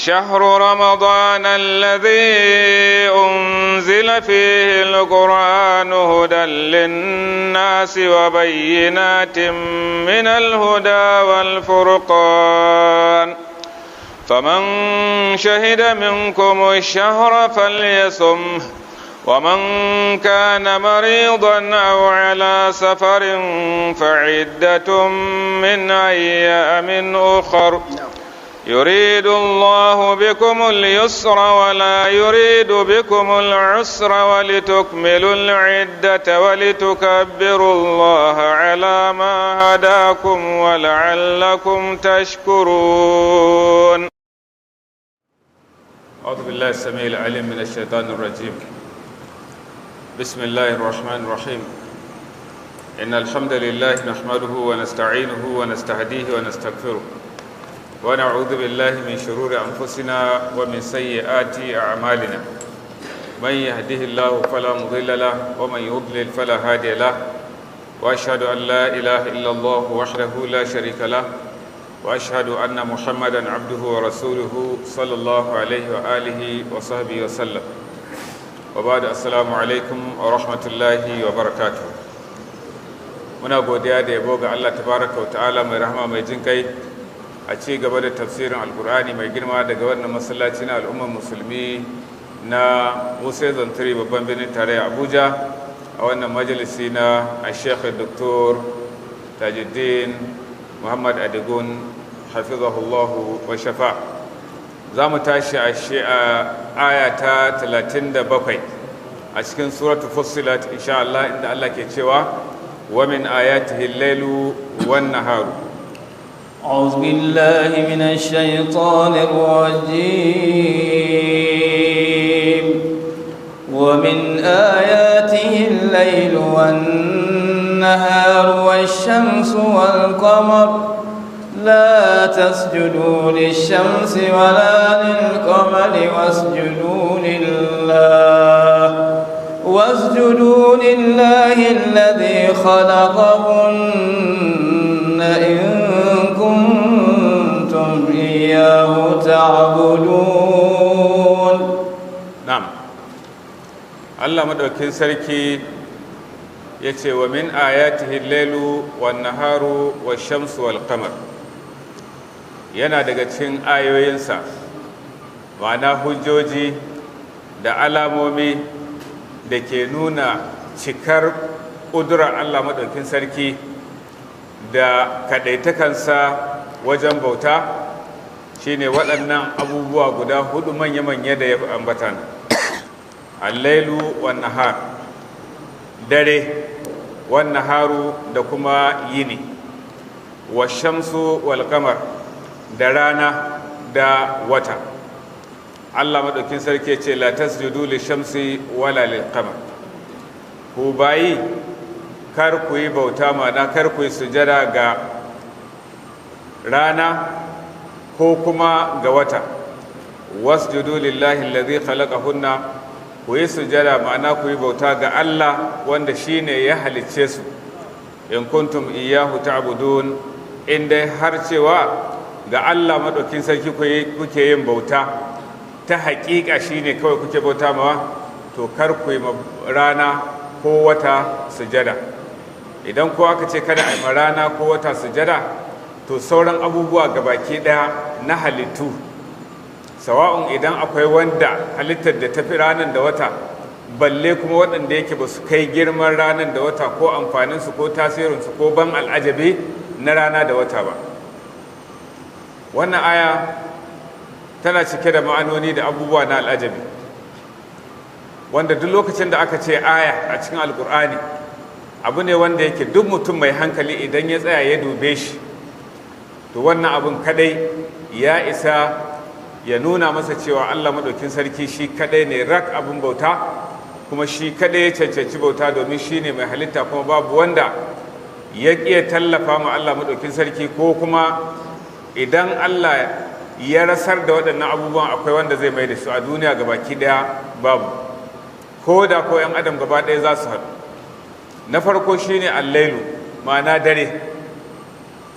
شهر رمضان الذي أنزل فيه القرآن هدى للناس وبينات من الهدى والفرقان فمن شهد منكم الشهر فليصمه ومن كان مريضا أو على سفر فعدة من أيام أخر يريد الله بكم اليسر ولا يريد بكم العسر ولتكملوا العدة ولتكبروا الله على ما هداكم ولعلكم تشكرون. أعوذ بالله السميع العليم من الشيطان الرجيم. بسم الله الرحمن الرحيم. إن الحمد لله نحمده ونستعينه ونستهديه ونستغفره ونعوذ بالله من شرور أنفسنا ومن سيئات أعمالنا من يهده الله فلا مضل له ومن يضلل فلا هادي له وأشهد أن لا إله إلا الله وحده لا شريك له وأشهد أن محمدا عبده ورسوله صلى الله عليه وآله وصحبه وسلم وبعد السلام عليكم ورحمة الله وبركاته. muna godiya da yabo ga Allah tabaraka wa ta'ala mai rahama mai jin kai a ci gaba da tafsirin alkur'ani mai girma daga wannan masallaci na al'ummar musulmi na WUSE Zantiri babban birnin tarayya Abuja a wannan majalisi na Sheikh Dr. Tajudeen Muhammad Adigun hafizahullahu wa shafa. Za mu tashi a aya ta 37 a cikin suratul Fussilat insha Allah, inda Allah ke cewa wa min ayatihi al-lailu wan-naharu. أعوذ بالله من الشيطان الرجيم. ومن آياته الليل والنهار والشمس والقمر لا تسجدوا للشمس ولا للقمر واسجدوا لله الذي خلقهن إن كنتم إياه تعبدون. نعم. الله مدوكين سركي يتي ومن آياته الليل والنهار والشمس والقمر. yana daga cikin ayoyinsa, ma'ana hujjoji da alamomi da ke nuna cikar ƙudurar Allah maɗaukin sarki da kaɗaitakansa wajen bauta, shine waɗannan abubuwa guda hudu manya-manya da ya fi ambata. Allailu wan nahar, dare, wan naharu da kuma yini, wa shamsu wal qamar, da rana da wata. Allah maɗaukin sarki ce la tasjudu lishamsi wala lilqamar. Ku bayi kar ku yi bauta, ma'ana kar ku yi sujada ga rana ko kuma ga wata. Wasjudu lillahi alladhi khalaqahunna, ku yi sujada ma'ana ku yi bauta ga Allah wanda shine ya halicce su. In kuntum iyyahu ta'budun, in dai har cewa ga Allah maɗaukin sarki kuke yin bauta ta haƙiƙa shine kawai kuke bauta mawa, to kar ku yi rana ko wata sujada. Idan ko aka ce kada a yi rana ko wata sujada, to sauran abubuwa gabaki ɗaya na halittu, sawa'un idan akwai wanda halittar da tafi ranar da wata, balle kuma waɗanda yake ba su kai girman ranar da wata ko amfaninsu ko tasirinsu ko ban al'ajabi na rana da wata ba. Wannan aya tana cike da ma'anoni da abubuwa na al'ajabi, wanda duk lokacin da aka ce aya a cikin alkur'ani, abu ne wanda yake duk mutum mai hankali idan ya tsaya ya dube shi, to wannan abun kadai ya isa ya nuna masa cewa Allah maɗaukin sarki shi kadai ne rak abun bauta, kuma shi kadai ya cancanci bauta, domin shi ne mai halitta, kuma babu wanda ya ƙiya tallafa ma Allah maɗaukin sarki, ko kuma idan Allah ya rasar da waɗannan abubuwan akwai wanda zai mai da su a duniya gabaki ɗaya, babu, ko da ko 'yan adam gaba ɗaya za su haɗu. Na farko shine allailu, ma'ana dare.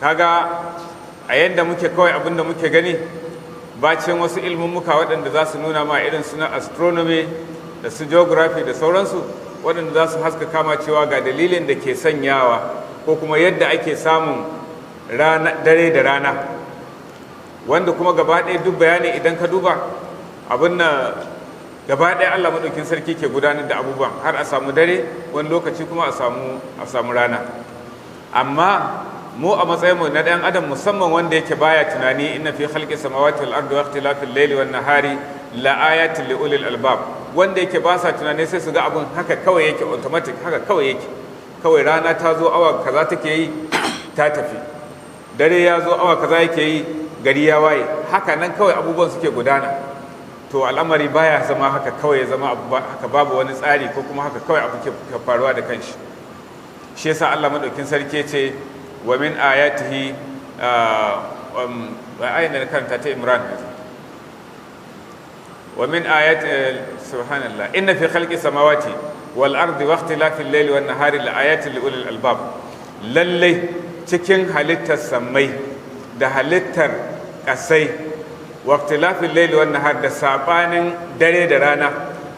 Kaga a yanda muke kawai abinda muke gani, bacin wasu ilmummuka waɗanda za su nuna ma irin suna astronomy da su geography da sauransu, waɗanda za su haska kama cewa ga dalilin da ke sanyawa ko kuma yadda ake samun dare da rana, wanda kuma gaba ɗaya duk bayani idan ka duba abin na gaba ɗaya Allah maɗaukin sarki ke gudanar da abubuwan har a samu dare wani lokaci kuma a samu rana. Amma mu a matsayinmu na ɗan adam, musamman wanda yake baya tunani, inna fi khalqi samawati wal ardi wa ikhtilafil layli wan nahari la ayatin li ulil albab, wanda yake ba sa tunani sai su ga abun haka kawai yake automatic, haka kawai yake, kawai rana ta zo awa kaza take yi ta tafi, dare ya zo awa kaza yake yi gari ya waye, haka nan kawai abubuwan suke gudana. To al'amari baya zama haka kawai, ya zama haka babu wani tsari ko kuma haka kawai abu ke faruwa da kanshi. Shi yasa Allah madaukin sarki ce wa min ayatihi ayin da karanta ta Imran, wa min ayati subhanallah inna fi khalqi samawati wal ardi wa ikhtilafil layli wan nahari la ayatin li ulil albab, lalle cikin halittar sammai da halittar kasai, wa ikhtilafil layli wan nahar, da sabanin dare da rana,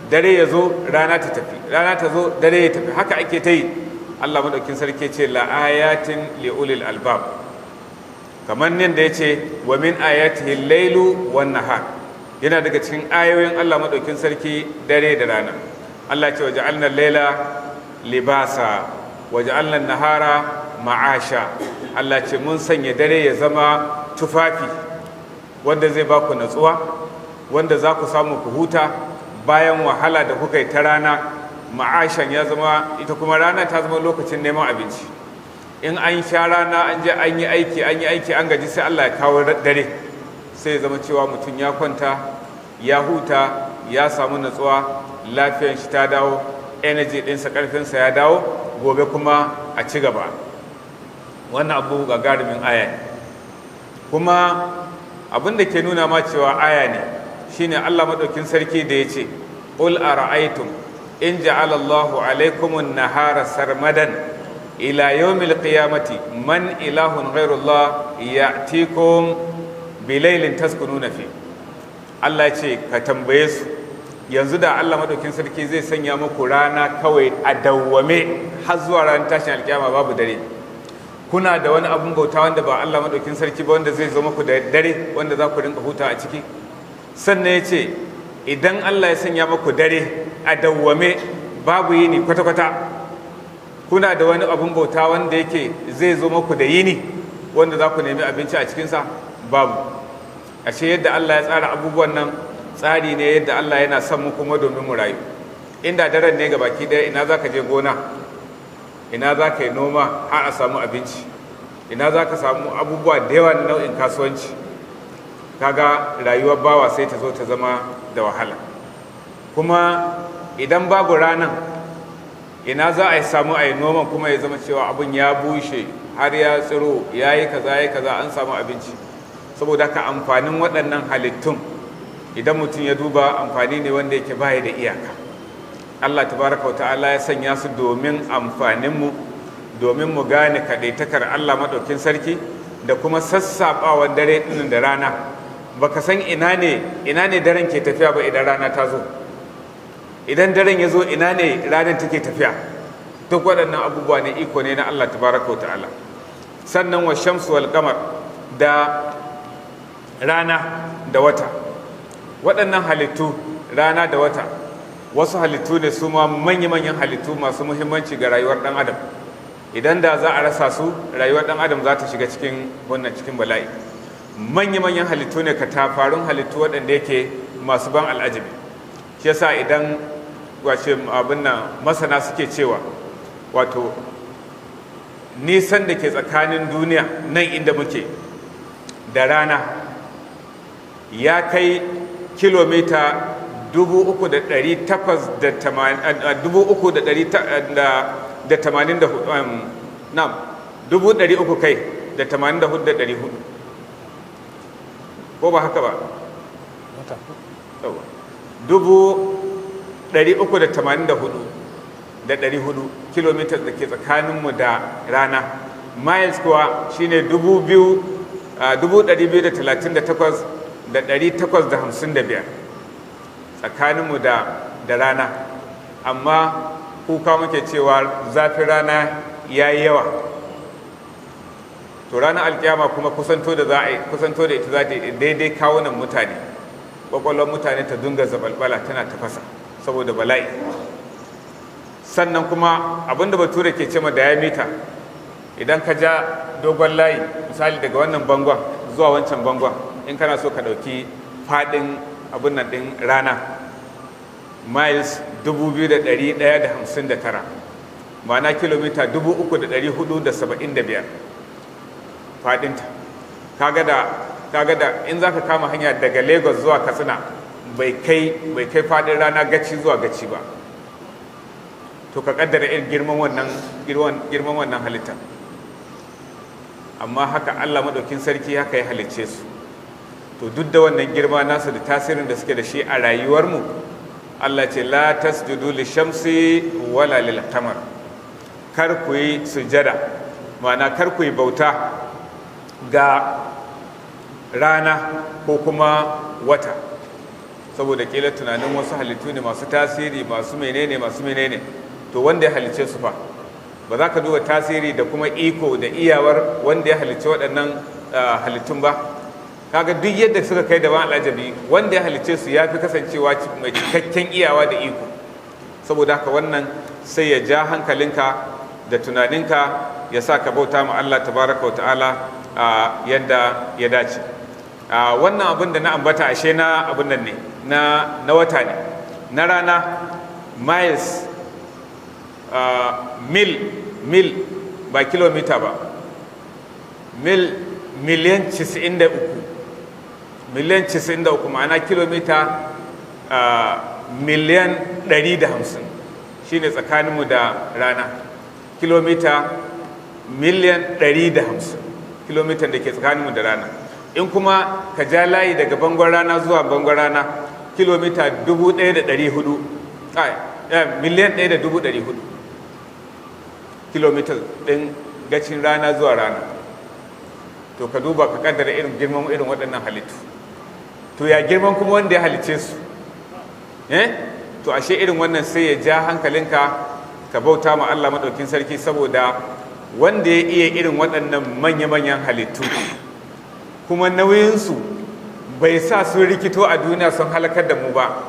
dare ya zo rana ta tafi, rana ta zo dare ya tafi, haka ake ta yi. Allah madaukin sarki ce la ayatin li ulil albab, kamar nan da yace wa min ayatihi al-lailu wan nahar, yana daga cikin ayoyin Allah madaukin sarki dare da rana. Allah ce waja'alna al-laila libasa waja'alna an-nahara ma'asha. Allah ce mun sanya dare ya zama tufafi wanda zai baku natsuwa, wanda za ku samu ku huta bayan wahala da kuka yi ta rana. Ma'ashan ya zama, ita kuma rana ta zama lokacin neman abinci. In an sha rana an je an yi aiki an gaji, sai Allah ya kawo dare, sai ya zama cewa mutum ya kwanta ya huta, ya samu natsuwa, lafiyan shi ta dawo, energy ɗinsa ƙarfinsa ya dawo, gobe kuma a ci gaba. Wannan abu gagarumin aya ne, kuma abin da ke nuna ma cewa aya ne shine Allah maɗaukin sarki da ya ce qul ara'aytum in ja'ala Allahu alaykumun nahara sarmadan ila yawmil qiyamati man ilahun ghayrullah ya'tikum bilailin taskununa fi. Allah ce ka tambaye su, yanzu da Allah madaukin sarki zai sanya muku rana kawai a dawwame har zuwa ran tashin alkiyama babu dare, kuna da wani abun bauta wanda ba Allah madaukin sarki ba wanda zai zo muku da dare wanda za ku rinka huta a ciki? Sannan ya ce idan Allah ya sanya muku dare a dawwame babu yini kwata-kwata, kuna da wani abun bauta wanda yake zai zo muku da yini wanda za ku nemi abinci a cikinsa? Babu. Ashe yadda Allah ya tsara abubuwan nan tsari ne yadda Allah yana son mu kuma domin mu rayu. Inda daren ne ga baki ɗaya, ina za ka je gona, ina za ka yi noma har a samu abinci, ina za ka samu abubuwa da yawa na nau'in kasuwanci. Kaga rayuwar bawa sai ta zo ta zama da wahala. Kuma idan babu ranan, ina za a yi samu a yi noman kuma ya zama cewa abin ya bushe har ya tsiro, ya yi kaza an samu abinci. Saboda haka amfanin waɗannan halittun idan mutum ya duba, amfani ne wanda yake baya da iyaka. Allah tabaraka wa ta'ala ya sanya su domin amfaninmu, domin mu gane kaɗaitakar Allah maɗaukin sarki da kuma sassaɓawan dare ɗin da rana. Baka san ina ne daren ke tafiya ba idan rana ta zo, idan daren ya zo ina ne ranar take tafiya. Duk waɗannan abubuwa ne iko ne na Allah tabaraka wa ta'ala. Sannan wa shamsu wal qamar, da rana da wata, waɗannan halittu rana da wata wasu halittu ne su ma manya-manyan halittu masu muhimmanci ga rayuwar ɗan adam. Idan da za a rasa su, rayuwar ɗan adam za ta shiga cikin wannan cikin bala'i. Manya-manyan halittu ne, katafarun halittu waɗanda yake masu ban al'ajabi. Shi yasa idan wace abin nan masana suke cewa, wato nisan da ke tsakanin duniya nan inda muke da rana ya kai kilomita 384 ko ba haka ba? 384 kilomitas da ke tsakaninmu da rana. Miles kuwa shine 2,238 855 tsakaninmu da rana, amma kuka muke cewa zafin rana ya yi yawa. To ranar alkiyama kuma kusanto da ita za ta yi daidai kawunan mutane, kwakwalwar mutane ta dunga zabalbala tana tafasa saboda bala'i. Sannan kuma abinda bature ke ce ma diameter, idan ka ja dogon layi misali daga wannan bangon zuwa wancan bangon, in kana so ka ɗauki faɗin abin nan ɗin rana miles 2,159, ma'ana kilomita 3,475 faɗinta. Kaga da in za ka kama hanya daga Lagos zuwa Katsina bai kai faɗin rana gaci zuwa gaci ba. To ka kaddara irin girman wannan halitta. Amma haka Allah maɗaukin sarki haka ya halicce su. To duk da wannan girma nasu da tasirin da suke da shi a rayuwarmu, Allah ce la tasjudu lishamsi wala lil qamar, kar ku yi sujada, ma'ana kar ku yi bauta ga rana ko kuma wata, saboda kila tunanin wasu halittu ne masu tasiri, masu menene. To wanda ya halicce su fa, ba za ka duba tasiri da kuma iko da iyawar wanda ya halicce waɗannan halittun ba. Kaga duk yadda suka kai da ban al'ajabi, wanda ya halicce su ya fi kasancewa mai cikakken iyawa da iko. Saboda haka wannan sai ya ja hankalinka da tunaninka, ya sa ka bauta ma Allah tabaraka wa ta'ala yadda ya dace. Wannan abin da na ambata ashe na abin nan ne na wata ne, na rana miles, mil ba kilomita ba, miliyan 93 ma'ana kilomita miliyan 150 shine tsakaninmu da rana. Kilomita miliyan 150 kilomitan da ke tsakaninmu da rana. In kuma ka ja layi daga bangon rana zuwa bangon rana, kilomita 1,400, miliyan 1,400 kilomita ɗin gacin rana zuwa rana. To ka duba ka kaddara irin girman irin waɗannan halittu. To ya girman kuma wanda ya halicce su? To ashe irin wannan sai ya ja hankalinka ka bauta ma Allah maɗaukin sarki, saboda wanda ya iya irin waɗannan manya-manyan halittu kuma nauyinsu bai sa sun rikito a duniya sun halakar da mu ba,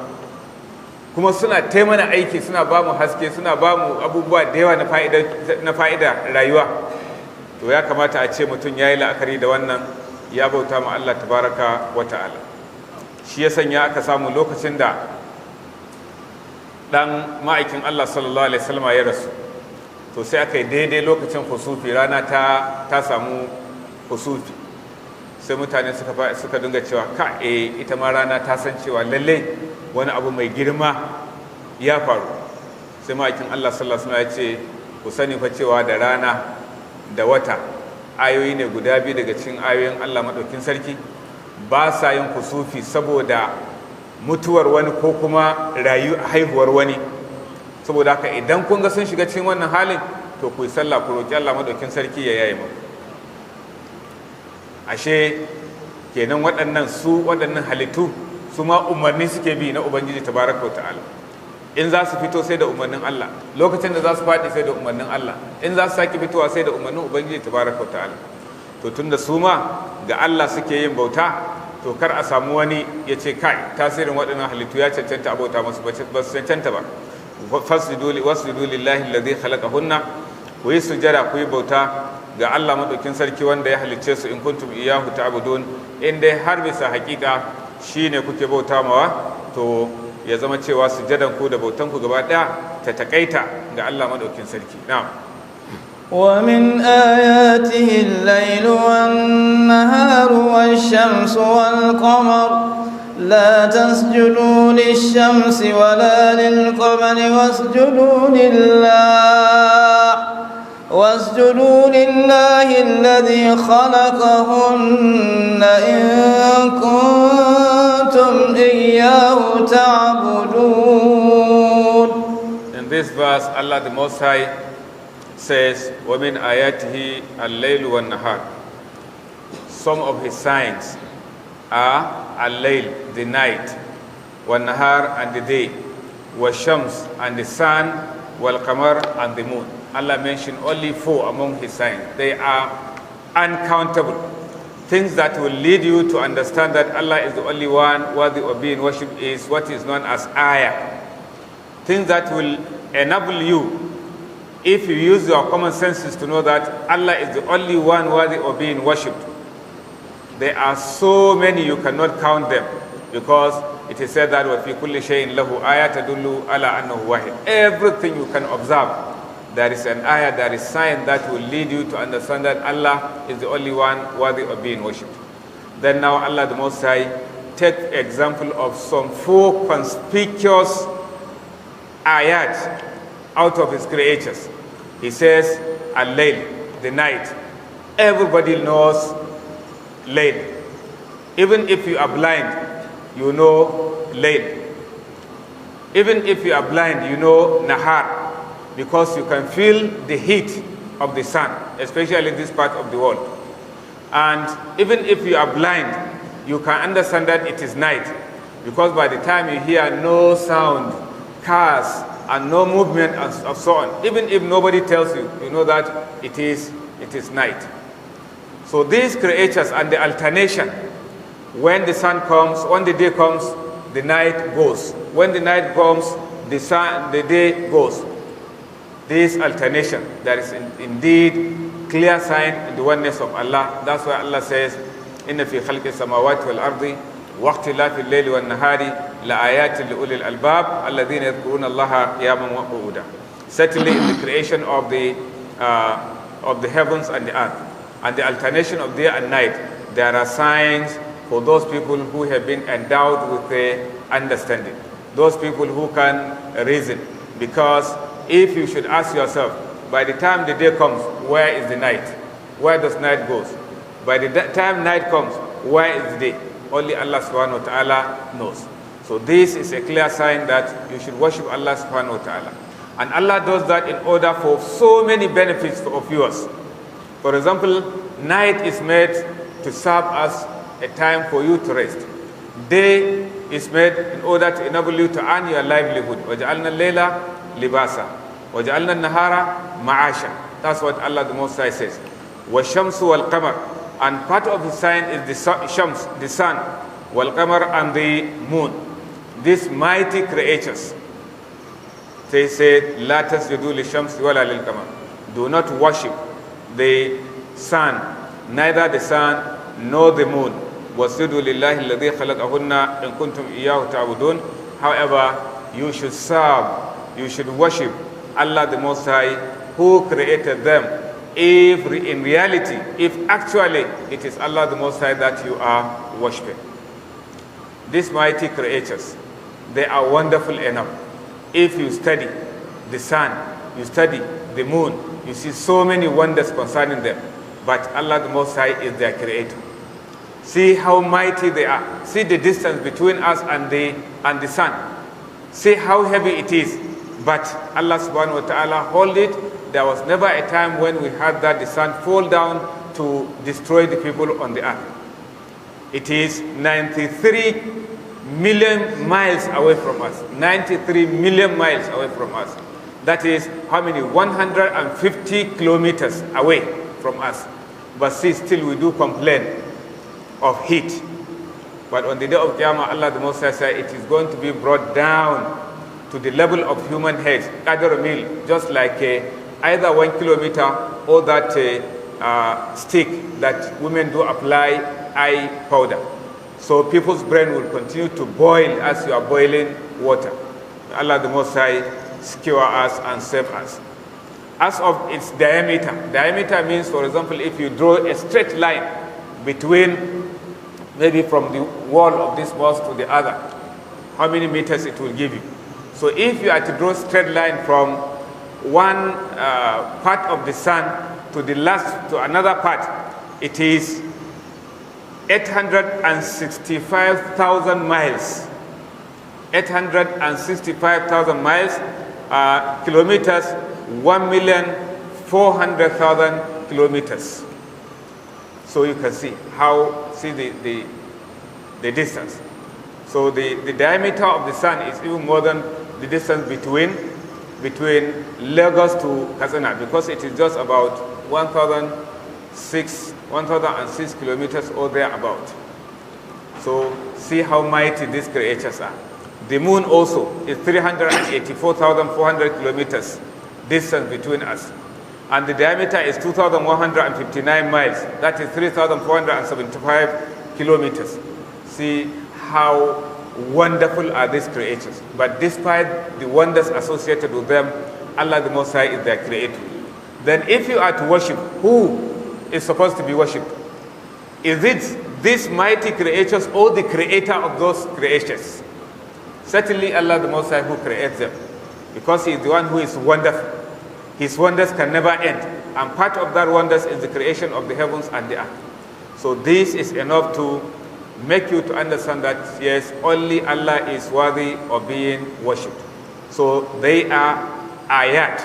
kuma suna taimana aiki, suna ba mu haske, suna ba mu abubuwa da yawa na fa'ida rayuwa. To ya kamata a ce mutum ya yi la'akari da wannan, ya bauta ma Allah tabaraka wa ta'ala. Shi ya sanya aka samu lokacin da ɗan ma'aikin Allah sallallahu alaihi wasallam ya rasu, to sai aka yi daidai lokacin husufi, rana ta samu husufi. Sai mutane suka dinga cewa ita ma rana ta san cewa lalle wani abu mai girma ya faru. Sai ma'aikin Allah sallallahu alaihi wasallam ya ce, ku sani fa cewa da rana da wata ayoyi ne guda biyu daga cikin ayoyin Allah maɗaukin sarki, ba sa yin kusufi saboda mutuwar wani ko kuma haihuwar wani. Saboda haka idan kun ga sun shiga cikin wannan halin, to ku yi sallah, ku roƙi Allah maɗaukin sarki ya yaye muku. Ashe kenan waɗannan halittu su ma umarni suke bi na Ubangiji tabaraka wa ta'ala. In za su fito sai da umarnin Allah, lokacin da za su faɗi sai da umarnin Allah, in za su sake fitowa sai da umarnin Ubangiji tabaraka wa ta'ala. To tunda su ma ga Allah suke yin bauta, to kar a samu wani ya ce kai tasirin waɗannan halittu ya cancanta a bauta masu, ba su cancanta ba. Wasjudu lillahi alladhi khalaqahunna, ku yi sujada, ku yi bauta ga Allah madaukin sarki wanda ya halicce su, in kuntum iyyahu ta'budun, in dai har bisa hakika shine kuke bauta mawa, to ya zama cewa sujadan ku da bautan ku gaba daya ta takaita ga Allah madaukin sarki. Na'am. ومن آياته الليل والنهار والشمس والقمر لا تسجدوا للشمس ولا للقمر واسجدوا لله الذي خلقهن إن كنتم إياه تعبدون. In this verse, Allah the Most High says, وَمِنْ آيَاتِهِ اللَّيْلُ وَالنَّهَارُ. Some of his signs are al-layl, the night, wal-nahar, and the day, wal-shams, and the sun, wal-qamar, and the moon. Allah mentioned only 4 among his signs. They are uncountable. Things that will lead you to understand that Allah is the only one worthy of being worshipped is what is known as ayah. Things that will enable you, if you use your common senses, to know that Allah is the only one worthy of being worshipped. There are so many you cannot count them, because it is said that وَفِي كُلِّ شَيْءٍ لَهُ آيَةٌ تَدُلُّ عَلَىٰ أَنَّهُ وَاحِدٌ. Everything you can observe, there is an ayah, there is sign that will lead you to understand that Allah is the only one worthy of being worshipped. Then now Allah the Most High take example of some 4 conspicuous ayat out of his creatures. He says, al-layl, the night. Everybody knows layl. Even if you are blind, you know layl. Even if you are blind, you know nahar, because you can feel the heat of the sun, especially in this part of the world. And even if you are blind, you can understand that it is night, because by the time you hear no sound, cars, and no movement, and so on, even if nobody tells you, you know that it is night. So these creatures and the alternation, when the sun comes, when the day comes, the night goes. When the night comes, the day goes. This alternation, there is indeed clear sign in the oneness of Allah. That's why Allah says, إِنَّ فِي خَلْقِ السَّمَاوَاتِ وَالْأَرْضِ وَاخْتِلَافِ اللَّيْلِ وَالنَّهَارِ لَآيَاتٍ لِأُولِي الْأَلْبَابِ الَّذِينَ يَذْكُرُونَ اللَّهَ قِيَامًا وَقُعُودًا. Certainly in the creation of the heavens and the earth, and the alternation of day and night, there are signs for those people who have been endowed with the understanding, those people who can reason. Because if you should ask yourself, by the time the day comes, where is the night? Where does night goes? By the time night comes, where is the day? Only Allah subhanahu wa ta'ala knows. So this is a clear sign that you should worship Allah subhanahu wa ta'ala. And Allah does that in order for so many benefits of yours. For example, night is made to serve as a time for you to rest. Day is made in order to enable you to earn your livelihood. وَجَعَلْنَا اللَّيْلَ لِبَاسًا وَجَعَلْنَا النَّهَارَ مَعَاشًا. That's what Allah the Most High says. وَالشَّمْسُ وَالْقَمَرُ. And part of the sign is the shams, the sun, wal-qamar, and the moon. These mighty creatures. They say, لَا تَسْجُدُوا لِلشَّمْسِ وَلَا لِلْقَمَرِ. Do not worship the sun, neither the sun nor the moon. وَاسْجُدُوا لِلَّهِ الَّذِي خَلَقَهُنَّ إِن كُنتُمْ إِيَّاهُ تَعْبُدُونَ. However, you should serve, you should worship Allah the Most High, who created them. If in reality, if actually it is Allah the Most High that you are worshipping. These mighty creatures, they are wonderful enough. If you study the sun, you study the moon, you see so many wonders concerning them. But Allah the Most High is their creator. See how mighty they are. See the distance between us and the sun. See how heavy it is. But Allah subhanahu wa ta'ala hold it. There was never a time when we had that the sun fall down to destroy the people on the earth. It is 93 million miles away from us. 93 million miles away from us. That is how many? 150 kilometers away from us. But see, still we do complain of heat. But on the day of Qiyamah, Allah the Most High said it is going to be brought down to the level of human heads, qadr mil, just like either 1 kilometer or that stick that women do apply eye powder. So people's brain will continue to boil as you are boiling water. Allah the Most High secure us and save us. As of its diameter means, for example, if you draw a straight line between, maybe from the wall of this mosque to the other, how many meters it will give you. So if you are to draw a straight line from one part of the sun to to another part, it is 865,000 miles. 865,000 miles, kilometers, 1,400,000 kilometers. So you can see how, see the the distance. So the diameter of the sun is even more than the distance between Lagos to Katsina, because it is just about 1,006 kilometers or thereabout. So see how mighty these creatures are. The moon also is 384,400 kilometers distance between us. And the diameter is 2,159 miles. That is 3,475 kilometers. See how wonderful are these creatures. But despite the wonders associated with them, Allah the Most High is their creator. Then if you are to worship, who is supposed to be worshipped? Is it these mighty creatures or the creator of those creatures? Certainly Allah the Most High who creates them, because He is the one who is wonderful. His wonders can never end, and part of that wonders is the creation of the heavens and the earth. So this is enough to make you to understand that yes, only Allah is worthy of being worshipped. So they are ayat.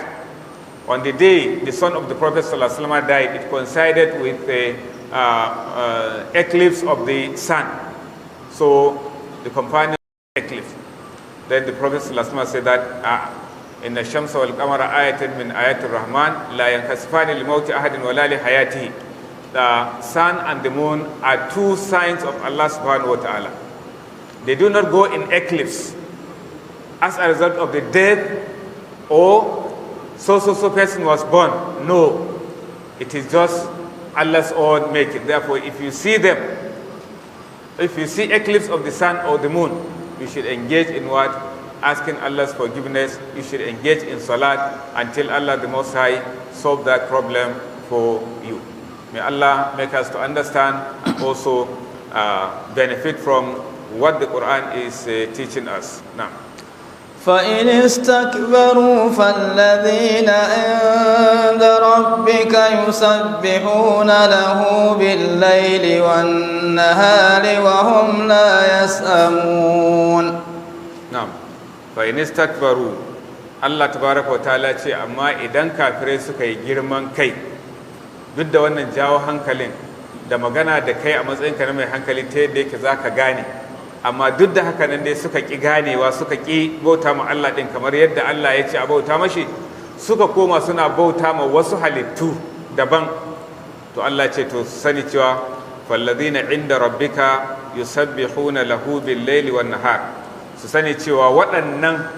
On the day the son of the Prophet ﷺ died, it coincided with the eclipse of the sun. So the companion eclipse. Then the Prophet ﷺ said that إن الشمس والقمر آية من آيات الرحمن لا ينكسفان لموت أحد ولا لحياته. The sun and the moon are two signs of Allah subhanahu wa ta'ala. They do not go in eclipse as a result of the death or so person was born. No, it is just Allah's own making. Therefore, if you see them, if you see eclipse of the sun or the moon, you should engage in what? Asking Allah's forgiveness. You should engage in salat until Allah the Most High solve that problem for you. May Allah make us to understand and also benefit from what the Quran is teaching us. Now, فإن استكبروا فالذين عند ربك يسبحون له بالليل والنهار وهم لا يسأمون. نعم. فإن استكبروا Allah tabaraka wa ta'ala ce amma idan kafirai suka yi girman kai, duk da wannan jawo hankalin da magana da kai a matsayinka na mai hankali ta yadda yake za ka gane, amma duk da haka nan dai suka ƙi ganewa, suka ƙi bauta ma Allah ɗin kamar yadda Allah ya ce a bauta mashi, suka koma suna bauta ma wasu halittu daban, to Allah ce to sani cewa fallazina inda rabbika yusabbihuna lahu bil-laili wan-nahar, su sani cewa waɗannan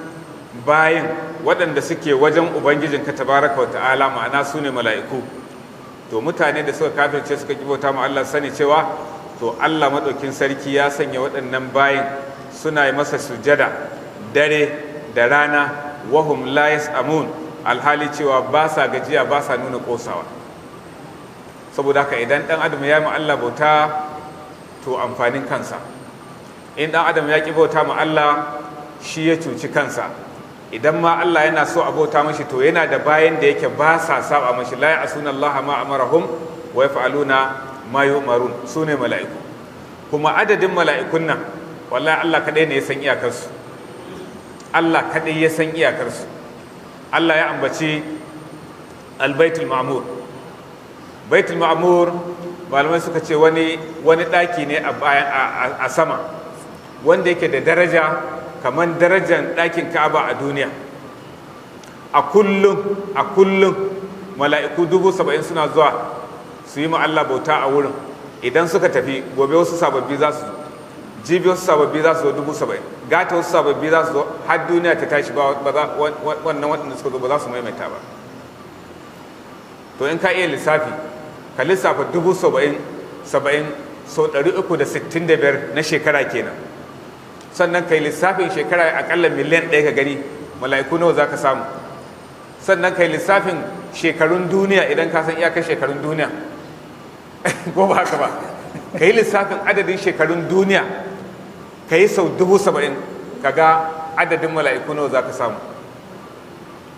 bayin waɗanda suke wajen ubangijinka tabaraka wa ta'ala, ma'ana su ne mala'iku, to mutane da suka kafirce suka ƙi bauta ma Allah sani cewa to Allah maɗaukin sarki ya sanya waɗannan bayin suna yi masa sujada dare da rana, wahum la yas'amun, alhali cewa ba sa gajiya, ba sa nuna ƙosawa. Saboda haka idan ɗan adam ya yi ma Allah bauta, to amfanin kansa. In ɗan adam ya ƙi bauta ma Allah, shi ya cuci kansa. Idan ma Allah yana so a bauta mashi, to yana da bayan da yake ba sa saba mashi, la ya'suna Allah ma amarahum wa yaf'aluna ma yu'marun, su ne mala'iku. Kuma adadin mala'ikun nan wallahi Allah kadai ne ya san iyakarsu. Allah kadai ya san iyakarsu. Allah ya ambaci al-baitul ma'mur. Baitul ma'mur malamai suka ce wani daki ne a sama wanda yake da daraja kamar darajar dakin Ka'aba a duniya. A kullum mala'iku 70,000 suna zuwa su yi ma Allah bauta a wurin. Idan suka tafi, gobe wasu sababbi za su zo, jibi wasu sababbi za su zo 70,000, gata wasu sababbi za su zo, har duniya ta tashi ba wannan waɗanda suka zo ba za su maimaita ba. To in ka iya lissafi, ka lissafa 70,000 sau 365 na shekara kenan. Sannan ka yi lissafin shekara akalla miliyan 1 ka gani mala'iku nawa za ka samu. Sannan ka yi lissafin shekarun duniya idan ka san iyakar shekarun duniya. Ko ba haka ba, ka yi lissafin adadin shekarun duniya, ka yi sau 70,000 ka ga adadin mala'iku nawa za ka samu.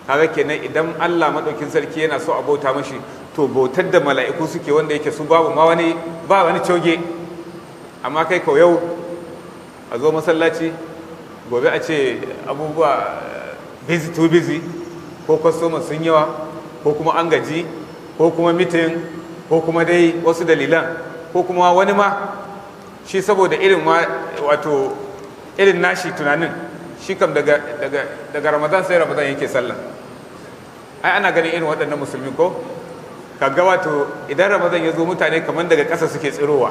Kaga kenan idan Allah maɗaukin sarki yana so a bauta mashi, to bautar da mala'iku suke wanda yake su babu ma wani coge. Amma kai kau yau a zo masallaci, gobe a ce abubuwa busy to busy, ko kwastoman sun yawa, ko kuma an gaji, ko kuma mitin, ko kuma dai wasu dalilan, ko kuma wani ma shi saboda irin wato irin nashi tunanin shi kam daga ramadan sai ramadan yake sallah. Ai ana ganin irin waɗannan musulmi ko kaga wato idan ramadan ya zo mutane kamar daga ƙasa suke tsirowa,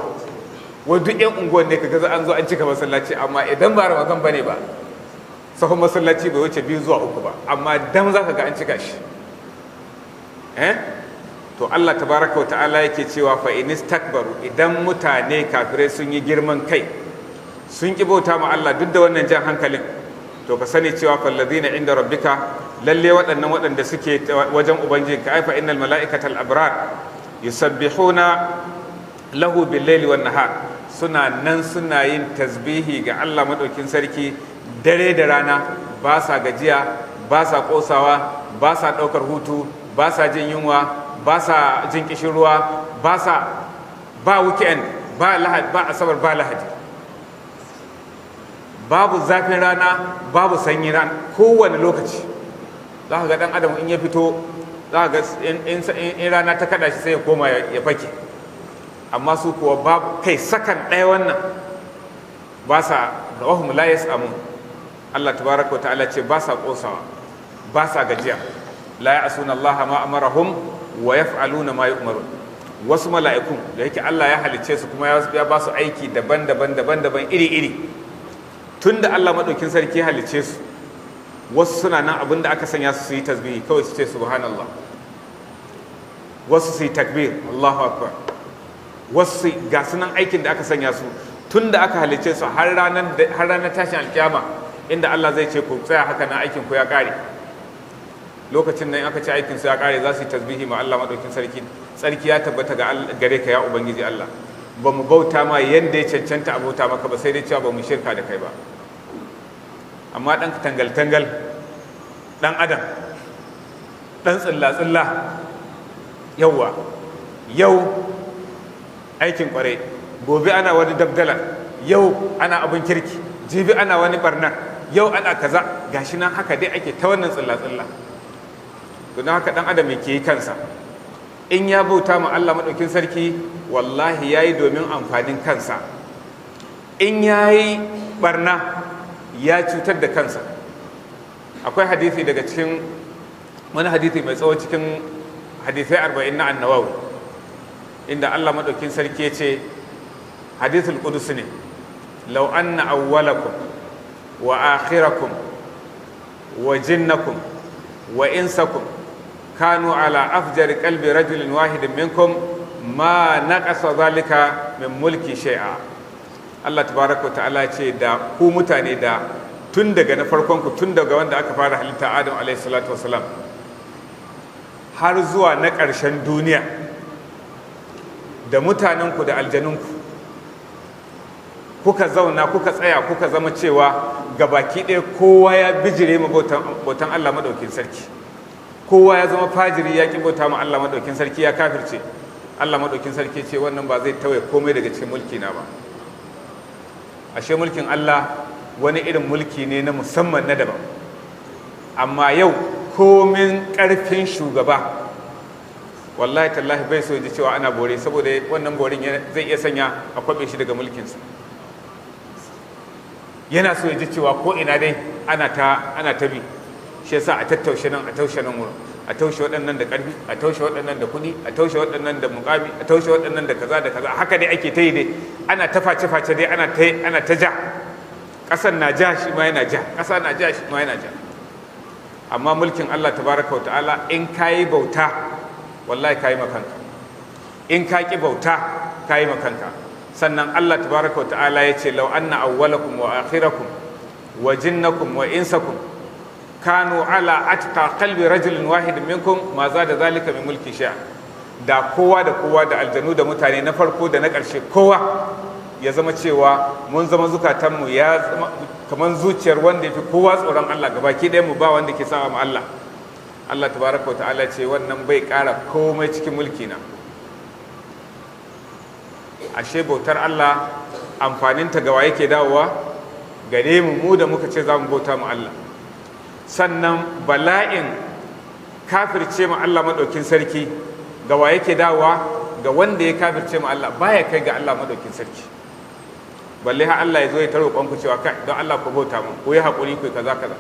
wai duk yan unguwan ne kaga an zo an cika masallaci, amma idan ba ramadan bane ba sahun masallaci bai wuce 2 zuwa 3 ba, amma dan za ka ga an cika shi. To Allah tabaraka wa ta'ala yake cewa fa in istakbaru, idan mutane kafirai sun yi girman kai sun ki bauta ma Allah duk da wannan jan hankalin, to ka sani cewa falladhina inda rabbika, lalle waɗanda suke wajen ubangijinka, ai fa innal mala'ikatal abrar yusabbihuna lahu bil-laili wan-nahar, suna nan suna yin tasbihi ga Allah madaukin sarki dare da rana, ba sa gajiya, ba sa kosawa, ba sa ɗaukar hutu, ba sa jin yunwa, ba sa jin kishin ruwa, ba weekend, ba lahadi, ba asabar, ba lahadi, babu zafin rana, babu sanyi rana, kowane lokaci za ka ga ɗan adam in ya fito, za ka ga in rana ta kada shi sai ya koma ya fake, amma su kuwa babu kai sakan ɗaya wannan ba sa rawahum la yas'amun. Allah tabaraka wa ta'ala ce ba sa kosawa, ba sa gajiya, la ya'suna Allah ma amarahum wa yaf'aluna ma yu'marun. Wasu mala'ikun da yake Allah ya halicce su kuma ya ba su aiki daban-daban iri-iri, tunda Allah madaukin sarki ya halicce su, wasu suna nan abinda aka sanya su yi tasbihi kawai su ce subhanallah, wasu su yi takbir Allahu akbar, wasu ga sunan aikin da aka sanya su tunda aka halicce su har ranar tashin alkiyama, inda Allah zai ce ku tsaya haka na aikin ku ya kare. Lokacin nan aka ce aikin su ya kare, za su yi tasbihi ma Allah madaukin sarki, tsarki ya tabbata gare ka ya ubangiji Allah, ba mu bauta ma yanda ya cancanta a bauta maka ba, sai dai cewa ba mu shirka da kai ba. Amma dan tangal dan adam, dan tsilla yau aikin kwarai, gobe ana wani dabdala, yau ana abin kirki, jibi ana wani barna, yau ana kaza, gashi nan haka dai ake ta wannan tsilla don haka dan adam yake yi kansa. In ya bauta ma Allah madaukin sarki, wallahi yayi domin amfanin kansa. In yayi barna, ya cutar da kansa. Akwai hadisi daga cikin wani hadisi mai tsawo cikin hadisai 40 na An-Nawawi, inda Allah madaukin sarki ya ce, hadithul qudus ne, law anna awwalakum wa akhirakum wa jinnakum wa insakum kanu ala afjari qalbi rajulin wahidin minkum ma naqasa zalika min mulki shay'a. Allah tabaraka wa ta'ala ce da ku mutane, da tun daga na farkon ku, tun daga wanda aka fara halitta Adam alayhi salatu wasalam har zuwa na ƙarshen duniya, da mutanenku da aljanunku kuka zauna kuka tsaya kuka zama cewa gabaki ɗaya kowa ya bijire ma bautan Allah madaukin sarki, kowa ya zama fajiri, ya ki bauta ma Allah madaukin sarki, ya kafirce, Allah madaukin sarki ce wannan ba zai tawaye komai daga cikin mulki na ba. Ashe mulkin Allah wani irin mulki ne na musamman na daban. Amma yau komin ƙarfin shugaba, wallahi tallahi bai so ji cewa ana bore, saboda wannan borin zai iya sanya a kwabe shi daga mulkinsa. Yana so ya ji cewa ko ina dai ana ta bi, shi yasa a tattaushe nan, a taushe nan wurin, a taushe waɗannan da ƙarfi, a taushe waɗannan da kuɗi, a taushe waɗannan da muƙami, a taushe waɗannan da kaza da kaza, haka dai ake ta yi dai, ana ta face dai, ana ta ja. Ƙasar na ja, shi ma yana ja, ƙasa na ja, shi ma yana ja. Amma mulkin Allah tabaraka wa ta'ala, in kayi bauta, wallahi kayi makanka, in ka ƙi bauta kayi makanka. Sannan Allah tabaraka wa ta'ala ya ce, law anna awwalakum wa akhirakum wa jinnakum wa insakum kanu ala atqa qalbi rajulin wahidin minkum ma zada zalika min mulki shay'a. Da kowa da aljanu da mutane, na farko da na ƙarshe, kowa ya zama cewa mun zama zukatanmu ya zama kamar zuciyar wanda ya fi kowa tsoron Allah, gabaki ɗaya mu ba wanda ke sawa ma Allah. Allah tabaraka wa ta'ala ce wannan bai ƙara komai cikin mulki na. Ashe bautar Allah amfaninta gawa yake dawowa gare mu da muka ce za mu bauta mu Allah. Sannan bala'in kafirce ma Allah maɗaukin sarki gawa yake dawowa ga wanda ya kafirce ma Allah, baya kai ga Allah maɗaukin sarki. balle har Allah ya zo ya taro ku cewa kai don Allah ku bauta mu ku yi hakuri ku kaza kaza.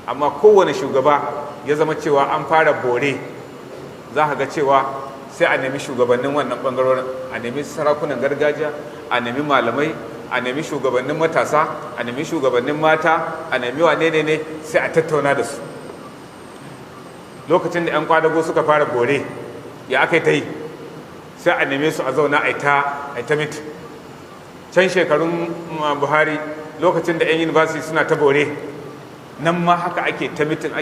Amma kowane shugaba ya zama cewa an fara bore, za ka ga cewa sai a nemi shugabannin wannan bangarorin, a nemi sarakunan gargajiya, a nemi malamai, a nemi shugabannin matasa, a nemi shugabannin mata, a nemi wane ne sai a tattauna da su. Lokacin da 'yan kwadago suka fara bore, ya aka yi ta yi, sai a neme su a zauna a yi ta mit. Can shekarun Buhari, lokacin da 'yan university suna ta bore, nan ma haka ake ta mitin.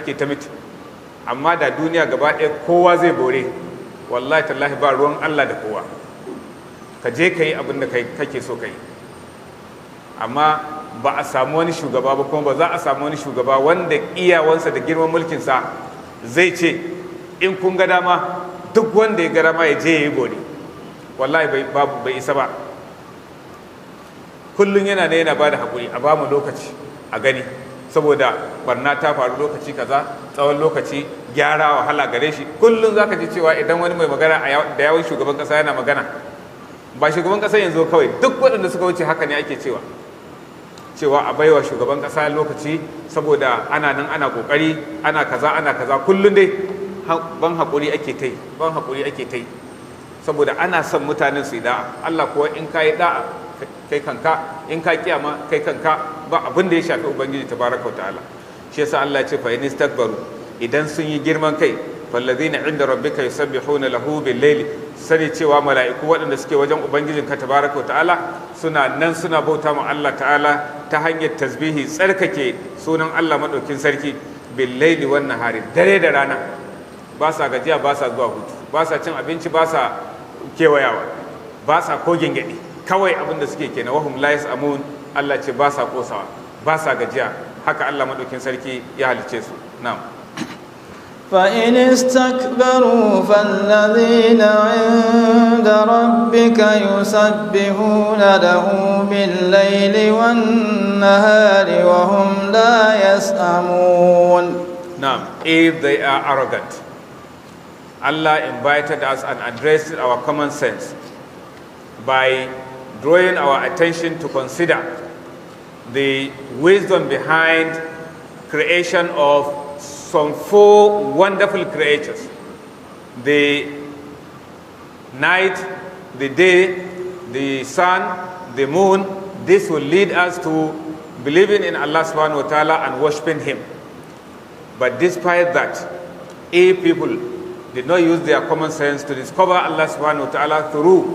Amma da duniya gaba ɗaya kowa zai bore, wallahi tallahi ba ruwan Allah da kowa. Ka je ka yi abin da kake so ka yi. Amma ba a samu wani shugaba ba, kuma ba za a samu wani shugaba wanda iyawansa da girman mulkinsa zai ce in kun ga dama duk wanda ya ga dama ya je ya yi bore. Wallahi bai isa ba. Kullum yana ba da haƙuri, a ba mu lokaci a gani, saboda barna ta faru lokaci kaza, tsawon lokaci, gyara wahala gare shi. Kullum za ka ji cewa idan wani mai magana da yawon shugaban ƙasa yana magana, ba shugaban ƙasa yanzu kawai, duk waɗanda suka wuce haka ne ake cewa a baiwa shugaban ƙasa lokaci, saboda ana nan ana ƙoƙari, ana kaza. Kullum dai ban haƙuri ake ta yi, saboda ana son mutanen su yi da'a. Allah kuwa in ka yi da'a kai kanka, in ka kiyama kai kanka, ba abin da ya shafi ubangiji tabaraka wa ta'ala. Shi yasa Allah ya ce fa in istakbaru, idan sun yi girman kai, fallazina inda rabbika yusabbihuna lahu bil layli, sani cewa mala'iku waɗanda suke wajen ubangijinka tabaraka wa ta'ala suna nan suna bauta ma Allah ta'ala ta hanyar tasbihi, tsarkake sunan Allah madaukin sarki, bil layli wan nahari, dare da rana. Ba sa gajiya, ba sa zuwa hutu, ba sa cin abinci, ba sa kewayawa, ba sa ko gengedi. Kawai abin da suke kenan, wahum la yasamun. Allah ce ba sa kosawa, ba sa gajiya. Haka Allah madaukin sarki ya halice su. Na'am. فإن استكبروا فالذين عند ربك يسبحون له بالليل والنهار وهم لا يسأمون. Now, if they are arrogant, Allah invited us and addressed our common sense by drawing our attention to consider the wisdom behind creation of some 4 wonderful creatures: the night, the day, the sun, the moon. This will lead us to believing in Allah subhanahu wa ta'ala and worshiping Him. But despite that, if people did not use their common sense to discover Allah subhanahu wa ta'ala through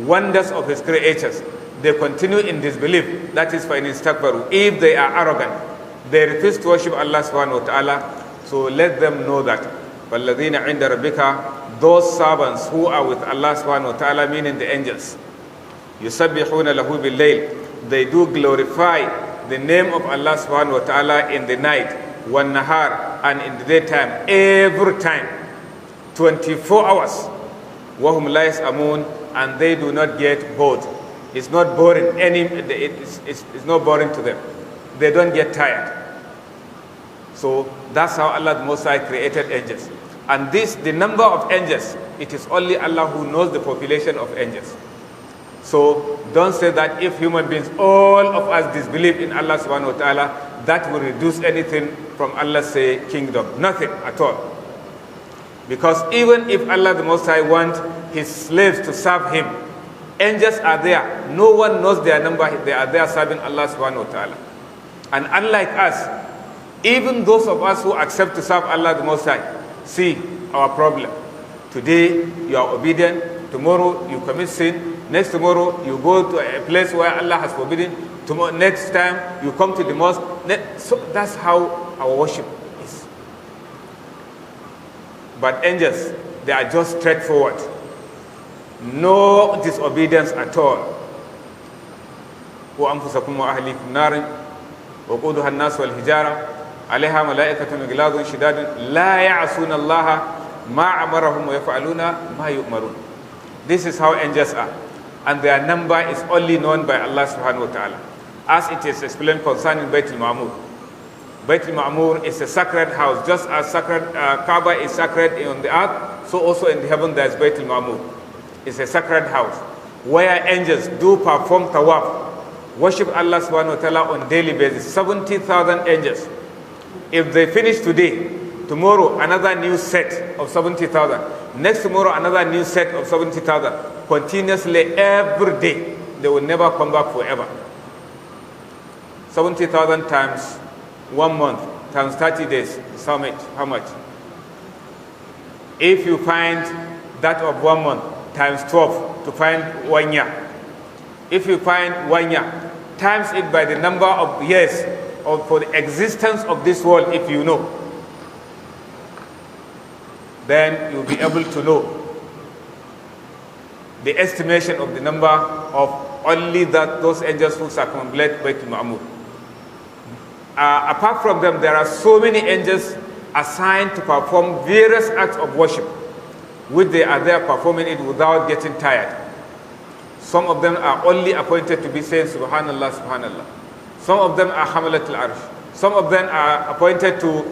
wonders of His creatures, they continue in disbelief. That is فَإِنِ اسْتَكْبَرُوا. If they are arrogant, they refuse to worship Allah subhanahu wa ta'ala, so let them know that وَالَّذِينَ عِنْدَ رَبِّكَ, those servants who are with Allah subhanahu wa ta'ala, meaning the angels, يُسَبِّحُونَ لَهُ بِاللَّيْلِ, they do glorify the name of Allah subhanahu wa ta'ala in the night, وَالنَّهَارِ, and in the daytime, every time, 24 hours. وَهُمْ لَا يَسْأَمُونَ, and they do not get bored. It's not boring. It's not boring to them. They don't get tired. So that's how Allah the Most High created angels. And the number of angels, it is only Allah who knows the population of angels. So don't say that if human beings, all of us disbelieve in Allah subhanahu wa ta'ala, that will reduce anything from Allah's kingdom. Nothing at all. Because even if Allah the Most High wants His slaves to serve Him, angels are there. No one knows their number. They are there serving Allah subhanahu wa ta'ala. And unlike us, even those of us who accept to serve Allah the Most High, see our problem. Today you are obedient, tomorrow you commit sin, next tomorrow you go to a place where Allah has forbidden, tomorrow, next time you come to the mosque. So that's how our worship is. But angels, they are just straightforward. No disobedience at all. وَأَنفُسَكُمْ وَأَهْلِيكُمْ نَارٍ وَقُودُهَا النَّاسُ وَالْحِجَارَةُ عَلَيْهَا مَلَائِكَةٌ غِلَاظٌ شِدَادٌ لَا يَعْصُونَ اللَّهَ مَا أَمَرَهُمْ وَيَفْعَلُونَ مَا يُؤْمَرُونَ. This is how angels are. And their number is only known by Allah subhanahu wa ta'ala. As it is explained concerning Bayt al-Ma'mur. Bayt al-Ma'mur is a sacred house. Just as Kaaba is sacred on the earth, so also in the heaven there is Bayt al-Ma'mur. It's a sacred house where angels do perform tawaf worship Allah subhanahu wa ta'ala on daily basis. 70,000 angels. If they finish today, tomorrow another new set of 70,000. Next tomorrow another new set of 70,000. Continuously every day. They will never come back forever. 70,000 times 1 month times 30 days. How much? If you find that of 1 month times 12 to find 1 year. If you find 1 year, times it by the number of years for the existence of this world, if you know, then you'll be able to know the estimation of the number of only those angels who circumambulate Baitul Ma'mur. Apart from them, there are so many angels assigned to perform various acts of worship, which they are there performing it without getting tired. Some of them are only appointed to be saying Subhanallah, Subhanallah. Some of them are Hamalatul Arsh. Some of them are appointed to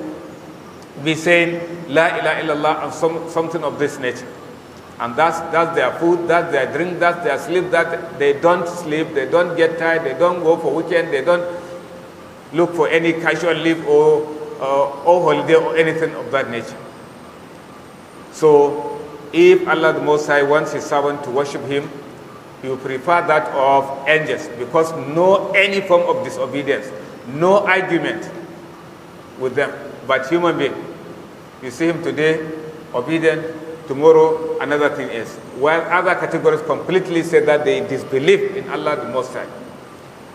be saying La ilaha illallah and something of this nature. And that's their food, that's their drink, that's their sleep. That they don't sleep, they don't get tired, they don't go for weekend, they don't look for any casual leave or holiday or anything of that nature. So if Allah the Most High wants His servant to worship Him, He will prefer that of angels, because no any form of disobedience, no argument with them. But human being, you see him today obedient, tomorrow another thing is. While other categories completely say that they disbelieve in Allah the Most High.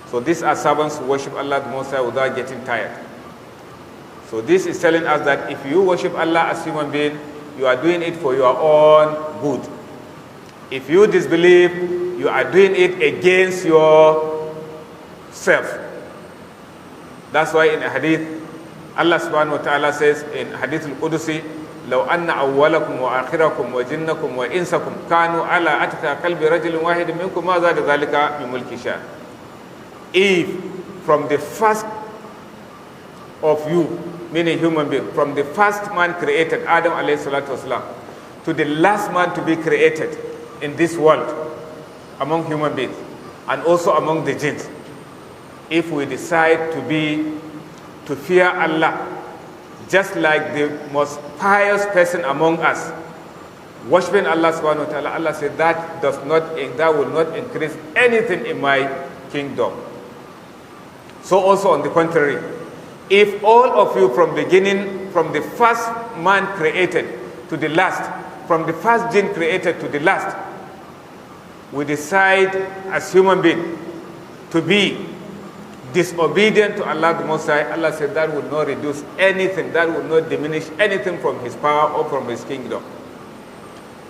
So these are servants who worship Allah the Most High without getting tired. So this is telling us that if you worship Allah as human being, you are doing it for your own good. If you disbelieve, you are doing it against yourself. That's why in a hadith, Allah subhanahu wa ta'ala says in hadith al-Qudusi, لو أن أولكم وآخركم وجنكم وإنسكم كانوا على أتقى قلب رجل واحد منكم ما زاد ذلك بملك شيء. If from the first of you, meaning human being, from the first man created, Adam alayhi salatu wasalam, to the last man to be created in this world, among human beings, and also among the jinns, if we decide to fear Allah, just like the most pious person among us, worshiping Allah subhanahu wa ta'ala, Allah said that will not increase anything in my kingdom. So also on the contrary, if all of you from beginning, from the first man created to the last, from the first jinn created to the last, we decide as human beings to be disobedient to Allah the Most High, Allah said that will not reduce anything, that will not diminish anything from His power or from His kingdom.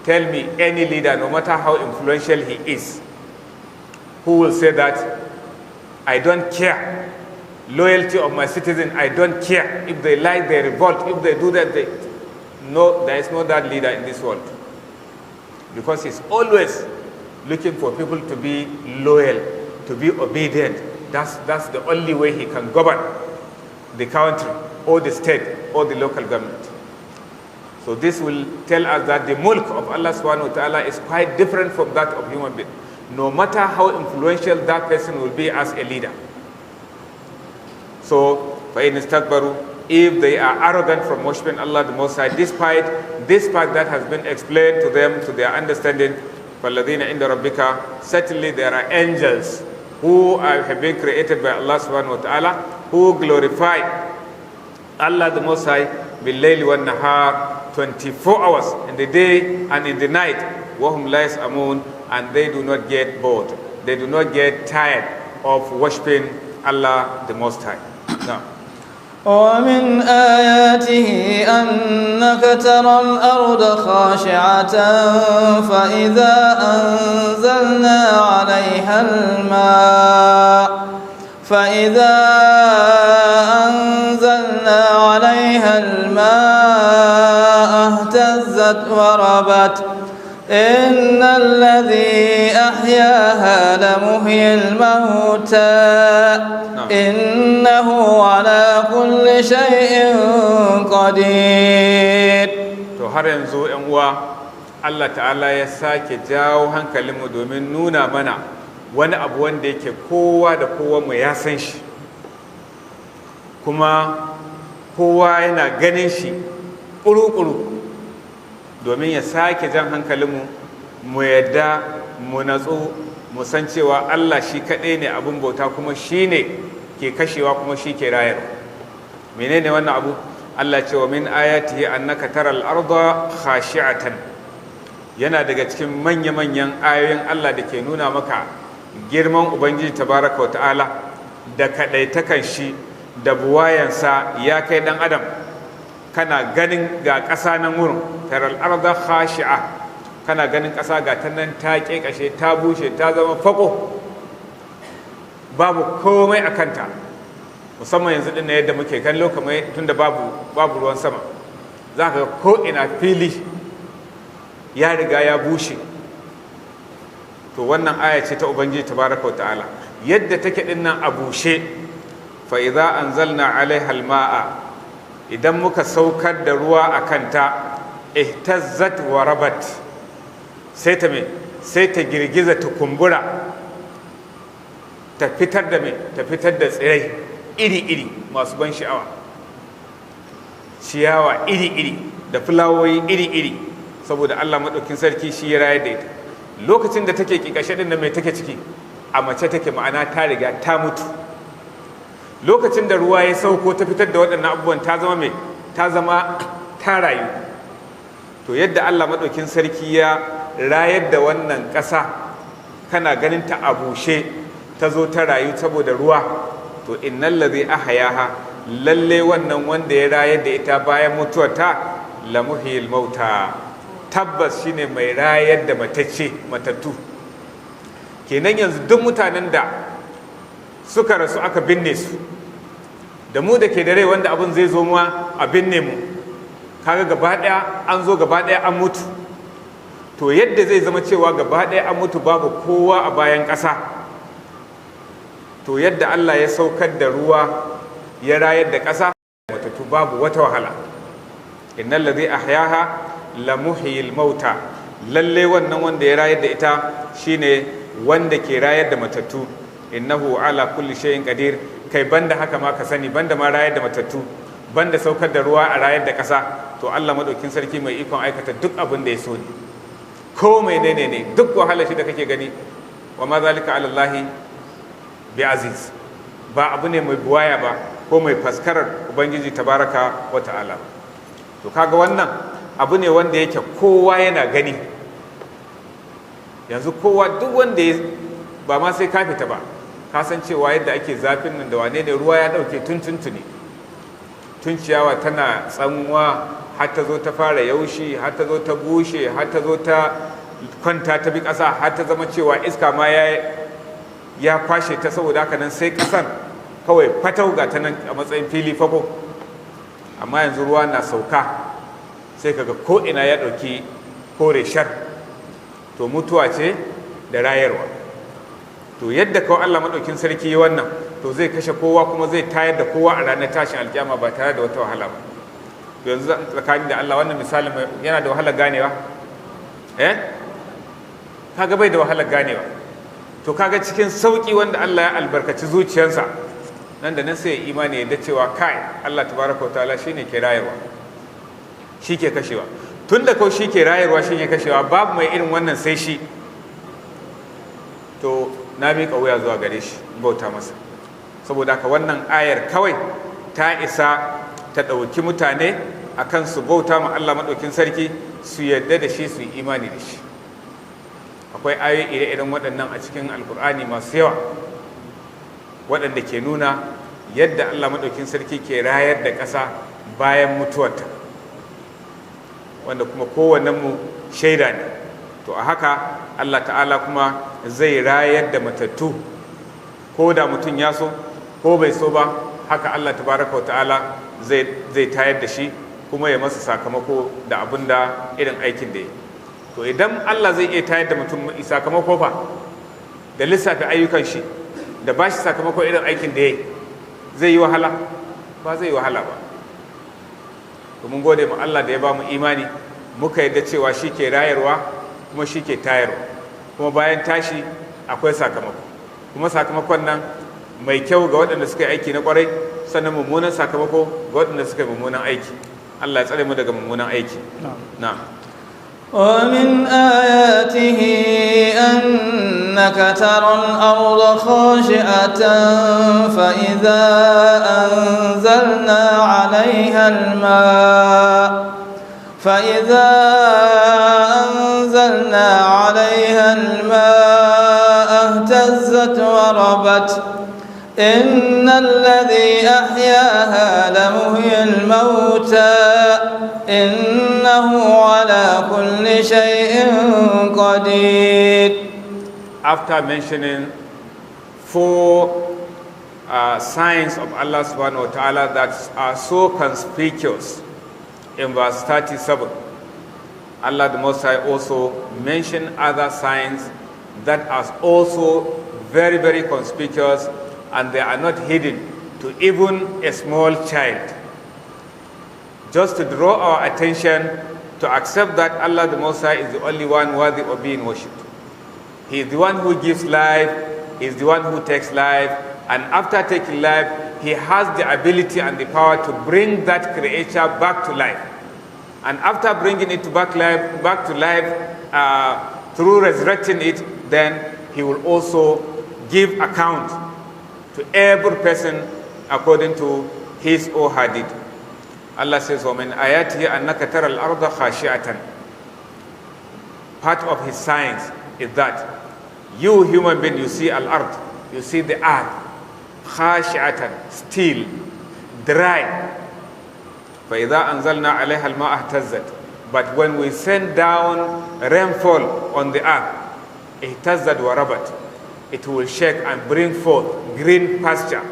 Tell me any leader, no matter how influential he is, who will say that I don't care, loyalty of my citizen, I don't care, if they lie, they revolt, if they do that, no, there is no that leader in this world, because he's always looking for people to be loyal, to be obedient. That's the only way he can govern the country or the state or the local government. So this will tell us that the mulk of Allah subhanahu wa ta'ala is quite different from that of human being, no matter how influential that person will be as a leader. So فَإِنِ اسْتَكْبَرُوا, if they are arrogant from worshiping Allah the Most High, despite this part that has been explained to them, to their understanding, فَالَّذِينَ عِنْدَ رَبِّكَ, certainly there are angels who have been created by Allah subhanahu wa ta'ala, who glorify Allah the Most High bil-layli wan-nahar, 24 hours in the day and in the night, وَهُمْ لَا يَسْأَمُونَ, and they do not get bored, they do not get tired of worshiping Allah the Most High. Now, ومن آياته أنك ترى الأرض خاشعة فإذا أنزلنا عليها الماء اهتزت وربت إن الذي أحياها لمحيي الموتى إنه على كل شيء قدير. To har yanzu ‘yan uwa, Allah ta'ala ya sake jawo hankalinmu domin nuna mana wani abu wanda yake kowa da kowa mu ya san shi, kuma kowa yana ganin shi ƙuru-ƙuru, domin ya sake jan hankalinmu mu yadda mu natsu mu san cewa Allah shi kaɗai ne abin bauta, kuma shi ne ke kashewa kuma shi ke rayarwa. menene wannan abu? Allah ce wa min ayatihi annaka taral arda khashi'atan, yana daga cikin manya-manyan ayoyin Allah da ke nuna maka girman Ubangiji tabaraka wa ta'ala da kaɗaitakan shi da buwayansa ya kai ɗan adam. Kana ganin ga ƙasa nan wurin, taral arda khashi'a, kana ganin ƙasa ga ta nan ta ƙeƙashe, ta bushe, ta zama fako, babu komai a kanta, musamman yanzu ɗin na yadda muke kallo kamar tun da babu ruwan sama, za ka ga ko'ina fili ya riga ya bushe. To wannan aya ce ta Ubangiji tabaraka wa ta'ala, yadda take ɗin nan a bushe. Fa idza anzalna alaiha alma'a, idan muka saukar da ruwa a kanta, ihtazzat wa rabat, sai ta girgiza, ta kumbura, ta fitar da tsirai iri-iri masu ban sha'awa, ciyawa iri-iri da fulawoyi iri-iri, saboda Allah maɗaukin sarki shi ya rayar da ita. Lokacin da take ƙiƙashe ɗin da mai take ciki, a mace take, ma'ana ta riga ta mutu. Lokacin da ruwa ya sauko ta fitar da waɗannan abubuwan, ta zama ta rayu. To yadda Allah maɗaukin sarki ya rayar da wannan ƙasa, kana ganin ta a bushe, ta zo ta rayu saboda ruwa. To innal ladhi ahyaha, lalle wannan wanda ya rayar da ita bayan mutuwarta, la muhyil mauta, tabbas shine mai rayar da matattu. Kenan yanzu duk mutanen da suka rasu aka binne su, da mu da ke da rai wanda abin zai zo ma a binne mu, kaga gaba ɗaya an zo, gaba ɗaya an mutu. To yadda zai zama cewa gaba ɗaya an mutu babu kowa a bayan ƙasa, to yadda Allah ya saukar da ruwa ya rayar da ƙasa, matattu babu wata wahala. innal ladhi ahyaha la muhyil mauta, lalle wannan wanda ya rayar da ita shine wanda ke rayar da matattu. Innahu ala kulli shay'in qadir, kai banda haka ma ka sani, banda ma rayar da matattu, banda saukar da ruwa a rayar da ƙasa, to Allah madaukin sarki mai ikon aikata duk abin da ya so ne, ko menene ne, duk wahalar shi da kake gani, wa ma zalika ala Allahi bi aziz, ba abu ne mai buwaya ba ko mai faskarar Ubangiji tabaraka wa ta'ala. To kaga wannan abu ne wanda yake kowa yana gani yanzu, kowa duk wanda ba ma sai ka fita ba, ka san cewa yadda ake zafin nan da wane ne, ruwa ya dauke tun ciyawa tana tsanwa, har ta zo ta fara yaushi, har ta zo ta bushe, har ta zo ta kwanta ta bi ƙasa, har ta zama cewa iska ma ya kwashe ta, saboda haka nan sai ƙasar kawai fatau ga ta nan a matsayin fili fako. Amma yanzu ruwa na sauka sai kaga ko ina ya ɗauki kore shar. To mutuwa ce da rayarwa. To yadda kawai Allah maɗaukin sarki yi wannan, to zai kashe kowa kuma zai tayar da kowa a ranar tashin alkiyama ba tare da wata wahala ba. To yanzu tsakanin da Allah, wannan misali yana da wahalar ganewa? Kaga bai da wahalar ganewa. To kaga cikin sauki wanda Allah ya albarkaci zuciyarsa, nan da nan sai ya imani yadda cewa kai Allah tabaraka wa ta'ala shine ke rayarwa, shi ke kashewa. Tunda kawai shi ke rayarwa, shi ke kashewa, babu mai irin wannan sai shi, to na miƙa wuya zuwa gare shi, bauta masa. Saboda haka wannan ayar kawai ta isa ta ɗauki mutane akan su bauta ma Allah maɗaukin sarki, su yarda da shi, su yi imani da shi. Akwai ayoyi ire-iren waɗannan a cikin alkur'ani masu yawa, waɗanda ke nuna yadda Allah maɗaukin sarki ke rayar da ƙasa bayan mutuwarta, wanda kuma kowannenmu shaida ne. To a haka Allah ta'ala kuma zai rayar da matattu, ko da mutum ya so ko bai so ba, haka Allah tabaraka wa ta'ala zai tayar da shi kuma ya masa sakamako da abin da irin aikin da ya. To idan Allah zai iya tayar da mutum sakamako fa, da lissafi ayyukan shi, da ba shi sakamako irin aikin da ya, zai yi wahala? Ba zai yi wahala ba. To mun gode ma Allah da ya ba mu imani, muka yadda cewa shi ke rayarwa kuma shi ke tayarwa, kuma bayan tashi akwai sakamako, kuma sakamakon nan mai kyau ga waɗanda suka yi aiki na ƙwarai, sannan mummunan sakamako ga waɗanda suka yi mummunan aiki. Allah ya tsare mu daga mummunan aiki. Na'am. ومن آياته أنك ترى الأرض خاشعة فإذا أنزلنا عليها الماء اهتزت وربت إن الذي أحياها لمحيي الموتى إنه على كل شيء قدير. After mentioning 4 signs of Allah subhanahu wa ta'ala that are so conspicuous in verse 37, Allah the Most High also mentioned other signs that are also very, very conspicuous, and they are not hidden to even a small child. Just to draw our attention to accept that Allah the Most High is the only one worthy of being worshipped. He is the one who gives life, He is the one who takes life, and after taking life, He has the ability and the power to bring that creature back to life. And after bringing it back to life through resurrecting it, then He will also give account to every person according to his or her deed. Allah says, وَمِنْ آيَاتِهِ أَنَّكَ تَرَى الْأَرْضَ خَاشِعَةً. Part of His signs is that you human being, you see al-ard, you see the earth, خَاشِعَةً, still, dry. فَإِذَا أَنزَلْنَا عَلَيْهَا الْمَاءَ اهْتَزَّتْ. But when we send down rainfall on the earth, اهْتَزَّتْ وَرَبَتْ, it will shake and bring forth green pasture.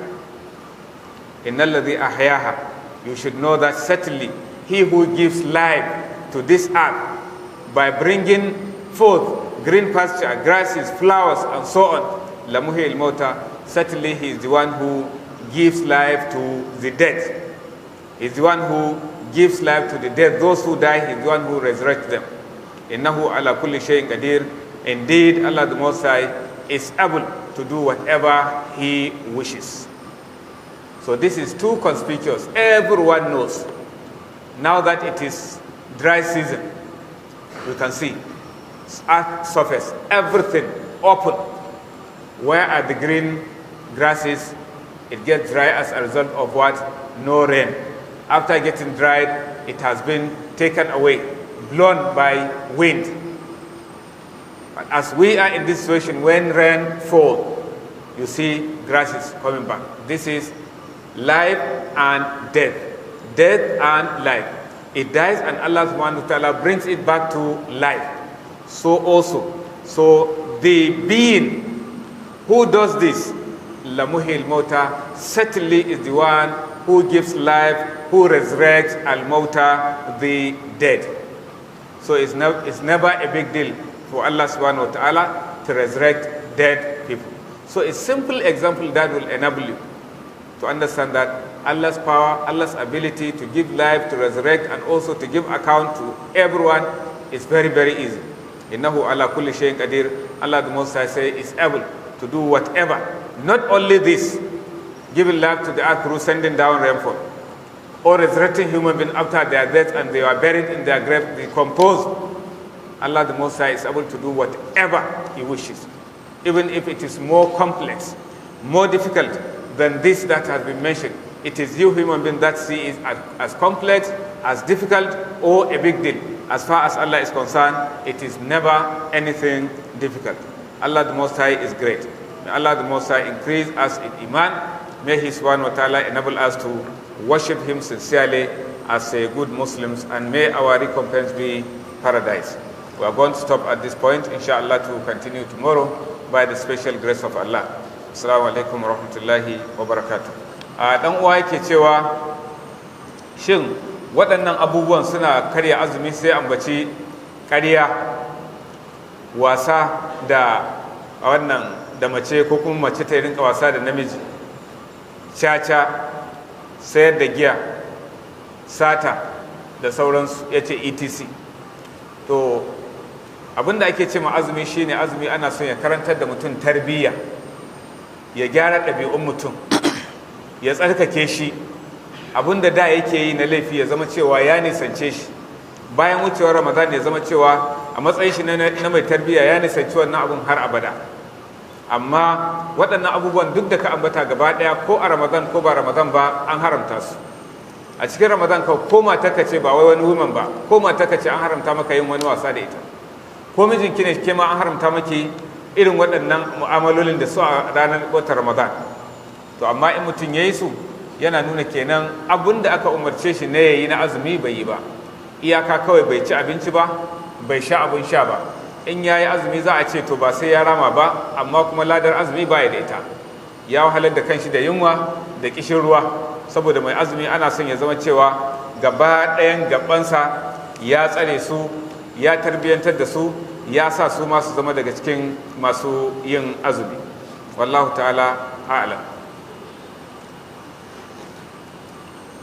إِنَّ الَّذِي أَحْيَاهَا. You should know that certainly He who gives life to this earth by bringing forth green pasture, grasses, flowers, and so on, لَمُحْيِي الْمَوْتَى. Certainly He is the one who gives life to the dead. He is the one who gives life to the dead. Those who die, He is the one who resurrects them. إِنَّهُ عَلَى كُلِّ شَيْءٍ قَدِيرٌ. Indeed, Allah the Most High is able to do whatever He wishes. So this is too conspicuous. Everyone knows. Now that it is dry season, you can see earth surface, everything open. Where are the green grasses? It gets dry as a result of what? No rain. After getting dried, it has been taken away, blown by wind. But as we are in this situation, when rain falls, you see grasses coming back. This is life and death. Death and life. It dies and Allah subhanahu wa ta'ala brings it back to life. So also, so the being who does this, Lamuhil Mota, certainly is the one who gives life, who resurrects Al-Mota, the dead. So it's never a big deal for Allah subhanahu wa ta'ala to resurrect dead people. So a simple example that will enable you to understand that Allah's power, Allah's ability to give life, to resurrect, and also to give account to everyone is very, very easy. Innahu ala kulli shayin qadir. Allah the Most High say is able to do whatever. Not only this, giving life to the earth through sending down rainfall, or resurrecting human beings after their death and they are buried in their grave, decomposed. Allah the Most High is able to do whatever He wishes, even if it is more complex, more difficult than this that has been mentioned. It is you human being that see it as complex, as difficult, or a big deal. As far as Allah is concerned, it is never anything difficult. Allah the Most High is great. May Allah the Most High increase us in Iman. May He subhanahu wa ta'ala enable us to worship Him sincerely as good Muslims, and may our recompense be paradise. We are going to stop at this point, inshallah, to continue tomorrow by the special grace of Allah. Assalamu alaikum wa rahmatullahi wa barakatuh. Dan uwa yake cewa shin waɗannan abubuwan suna karya azumi, sai ambaci ƙarya, wasa da wannan da mace ko kuma mace ta rinka wasa da namiji, caca, sayar da giya, sata da sauransu, yace etc. To abinda ake ce ma azumi shine azumi ana son ya karantar da mutum tarbiyya, ya gyara ɗabi'un mutum, ya tsarkake shi, abinda da yake yi na laifi ya zama cewa ya nisance shi, bayan wucewar ramadan ya zama cewa a matsayin shi na mai tarbiyya ya nisanci wannan abun har abada. Amma waɗannan abubuwan duk da ka ambata gaba ɗaya ko a ramadan ko ba ramadan ba an haramta su. A cikin ramadan ka ko matarka ce ba wai wani woman ba, ko matarka ce an haramta maka yin wani wasa da ita, ko mijinki ne ke ma an haramta maki irin waɗannan mu'amalolin da su a ranar watan ramadan. To amma in mutum ya yi su yana nuna kenan abin da aka umarce shi na yayi na azumi bai yi ba, iyaka kawai bai ci abinci ba, bai sha abin sha ba. In ya yi azumi za a ce to ba sai ya rama ba, amma kuma ladar azumi baya da ita, ya wahalar da kanshi da yunwa da kishin ruwa. Saboda mai azumi ana son ya zama cewa gaba ɗayan gabansa ya tsare su, ya tarbiyyantar da su, ya sa su masu zama daga cikin masu yin azumi. Wallahu ta'ala a'lam.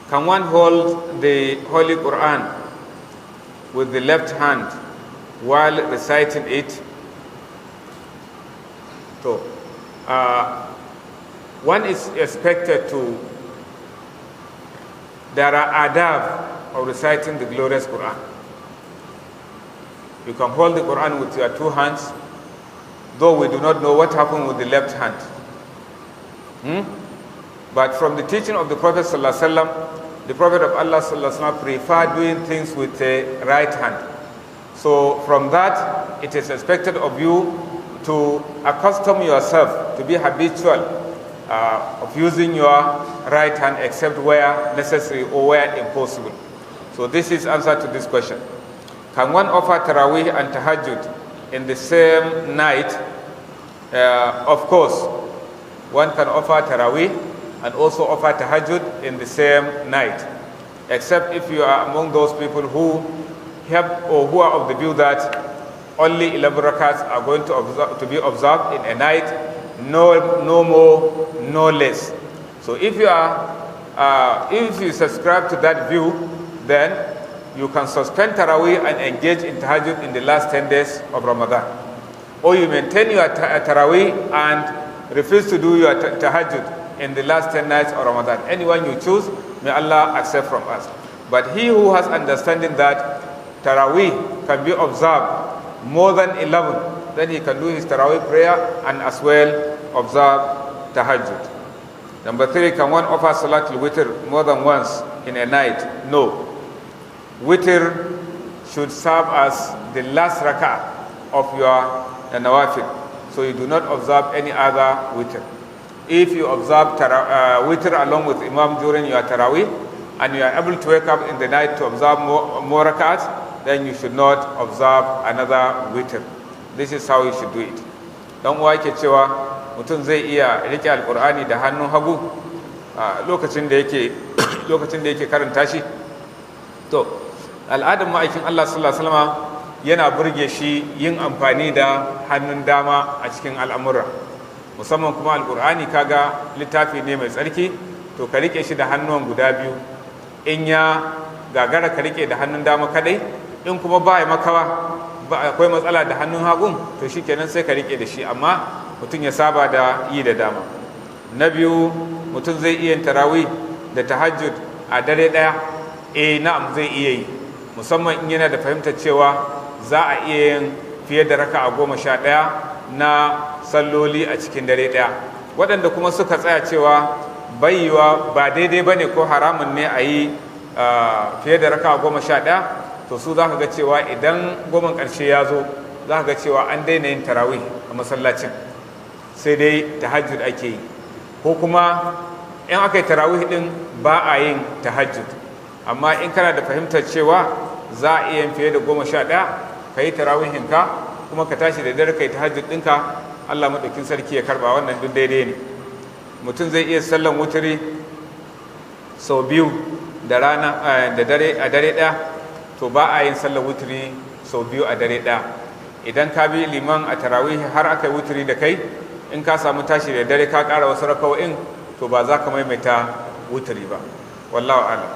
Can one hold the Holy Quran with the left hand while reciting it? So, one is expected to, there are adab of reciting the glorious Quran. You can hold the Quran with your two hands, though we do not know what happened with the left hand. But from the teaching of the Prophet ﷺ, the Prophet of Allah ﷺ preferred doing things with the right hand. So from that, it is expected of you to accustom yourself to be habitual of using your right hand except where necessary or where impossible. So this is answer to this question. Can one offer Taraweeh and Tahajjud in the same night? Of course, one can offer Taraweeh and also offer Tahajjud in the same night, except if you are among those people who have or who are of the view that only 11 rakats are going to be observed in a night, no more, no less. So if you subscribe to that view, then you can suspend Taraweeh and engage in Tahajjud in the last 10 days of Ramadan. Or you maintain your Taraweeh and refuse to do your Tahajjud in the last 10 nights of Ramadan. Anyone you choose, may Allah accept from us. But he who has understanding that Taraweeh can be observed more than 11, then he can do his Taraweeh prayer and as well observe Tahajjud. Number 3, can one offer Salatul Witr more than once in a night? No. Witr should serve as the last rak'ah of your nawafil. So you do not observe any other witr. If you observe witr along with Imam during your Taraweeh and you are able to wake up in the night to observe more rak'ahs, then you should not observe another witr. This is how you should do it. Dan uwa yake cewa mutum zai iya rike alqur'ani da hannun hagu lokacin da yake karanta shi. To al'adar ma'aikin Allah sallallahu alaihi wasallam yana burge shi yin amfani da hannun dama a cikin al'amura, musamman kuma alqur'ani kaga littafi ne mai tsarki, to ka rike shi da hannuwan guda biyu. In ya gagara ka rike da hannun dama kadai, in kuma ba makawa akwai matsala da hannun hagun, to shikenan sai ka rike da shi, amma mutum ya saba da yi da dama. Na biyu, mutum zai iya yin tarawih da tahajjud a dare daya. Na'am, zai iya yi, musamman in yana da fahimtar cewa za a iya yin fiye da raka'a 11 na salloli a cikin dare daya. Waɗanda kuma suka tsaya cewa baiwa ba daidai bane ko haramun ne a yi fiye da raka'a 11, to su za ka ga cewa idan goman ƙarshe ya zo za ka ga cewa an daina yin tarawih a masallacin, sai dai tahajjud ake yi, ko kuma in aka yi tarawih din ba a yin tahajjud. Amma in kana da fahimtar cewa za a iya yin fiye da 11, ka yi tarawihinka kuma ka tashi da dare ka yi tahajjud ɗinka, Allah maɗaukin sarki ya karɓa, wannan duk daidai ne. Mutum zai iya sallan wuturi sau biyu da rana da dare a dare ɗaya, to ba a yin sallar wuturi sau biyu a dare ɗaya. Idan ka bi liman a tarawih har aka yi wuturi da kai, in ka samu tashi da dare ka ƙara wasu raka'o'in, to ba za ka maimaita wuturi ba. Wallahu a'lam.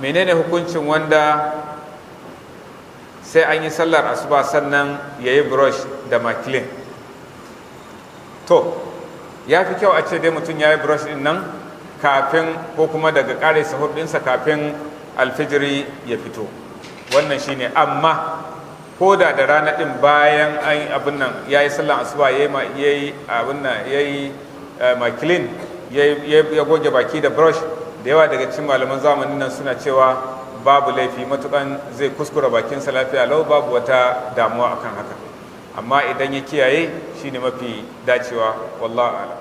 Menene hukuncin wanda sai an yi sallar asuba sannan ya yi brush da makilin. To ya fi kyau a ce dai mutum ya yi brush din nan kafin ko kuma daga ƙare sahur ɗinsa kafin alfijiri ya fito, wannan shine. Amma ko da rana ɗin bayan an yi abin nan ya yi sallar asuba ya yi makilin ya goge baki da brush, da yawa daga cikin malaman zamanin nan suna cewa babu laifi matukan zai kuskura bakinsa lafiya lau, babu wata damuwa akan haka. Amma idan ya kiyaye shine mafi dacewa, wallahu a'lam.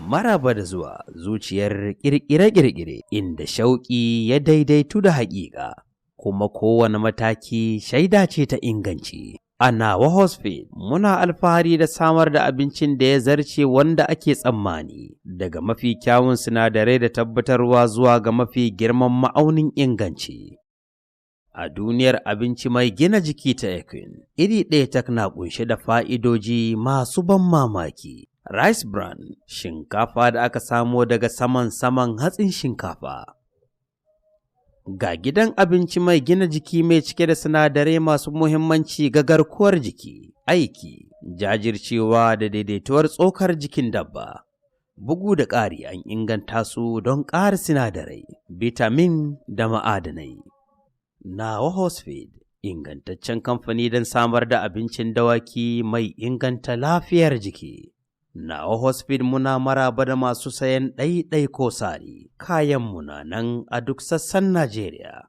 Maraba da zuwa zuciyar ƙirƙire-ƙirƙire inda shauƙi ya daidaitu da haƙiƙa, kuma kowane mataki shaida ce ta inganci. A nawa hospital muna alfahari da samar da abincin da ya zarce wanda ake tsammani, daga mafi kyawun sinadarai da tabbatarwa zuwa ga mafi girman ma'aunin inganci. A duniyar abinci mai gina jiki ta ABUJA, iri ɗaya tak na ƙunshe da fa'idoji masu ban mamaki. Rice bran, shinkafa da aka samo daga saman hatsin shinkafa. Ga gidan abinci mai gina jiki mai cike da sinadarai masu muhimmanci ga garkuwar jiki, aiki, jajircewa da daidaituwar tsokar jikin dabba. Bugu da ƙari an inganta su don ƙara sinadarai, bitamin da ma'adanai. Nawa Hosfeed, ingantaccen kamfani don samar da abincin dawaki mai inganta lafiyar jiki. Nawa Hospital muna maraba da masu sayan ɗaiɗai ko sari, kayan muna nan a duk sassan Najeriya.